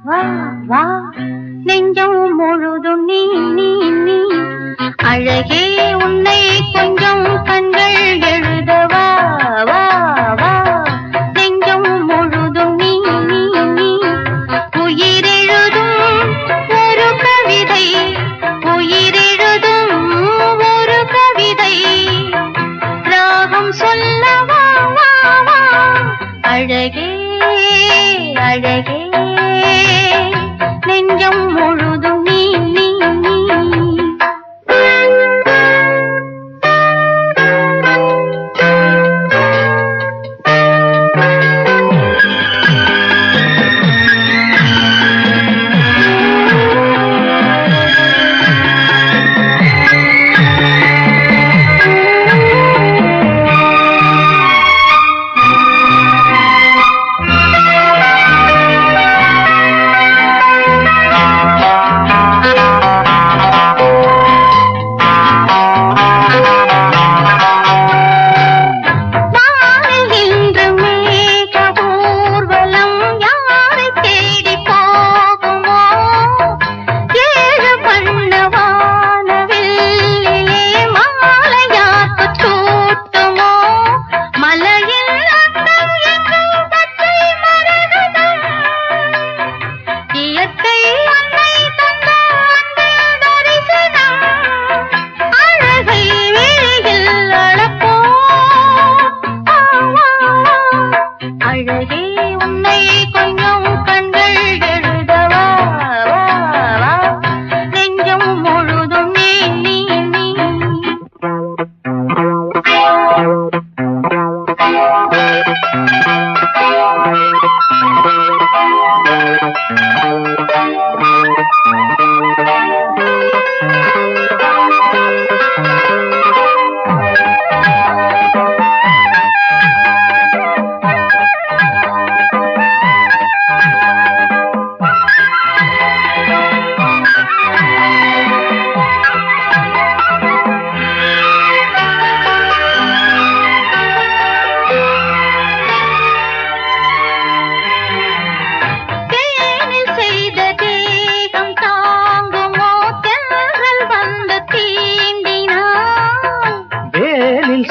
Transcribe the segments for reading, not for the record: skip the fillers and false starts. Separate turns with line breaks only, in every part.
வா வா நெஞ்சம் முழுதும் நீ நீ நீ அழகே உன்னை கொஞ்சம் கண்கள் எழுதவா வா வா நெஞ்சம் முழுதும் நீ நீ நீ உயிரெழுதும் ஒரு கவிதை உயிரெழுதும் ஒரு கவிதை ராகம் சொல்லவா வா வா அழகே அழகே நெஞ்சம் முழுதும் நீ நீ நீ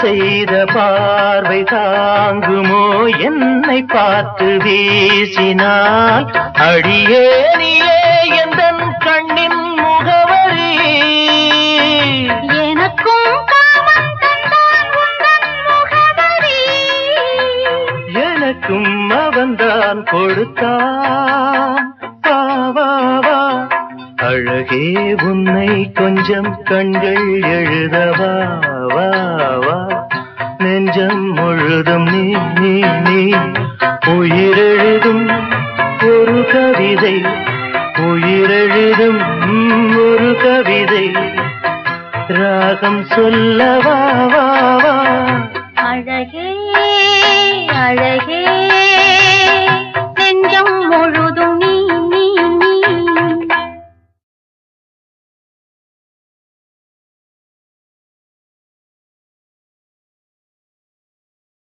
செய்த பார்வை தாங்குமோ என்னை பார்த்து வீசினால் அடியே நீயே எந்தன் கண்ணின் முகவரி
எனக்கும் காமம் தந்தான் உந்தன் முகவரி
எனக்கும் அவன்தான் கொடுத்தான் வா வா அழகே உன்னை கொஞ்சம் கண்கள் எழுதவா வா வா நெஞ்சம் முழுதும் நீ நீ நீ உயிரெழுதும் ஒரு கவிதை உயிரெழுதும் ஒரு கவிதை ராகம் சொல்லவா வா வா
அழகே அழகே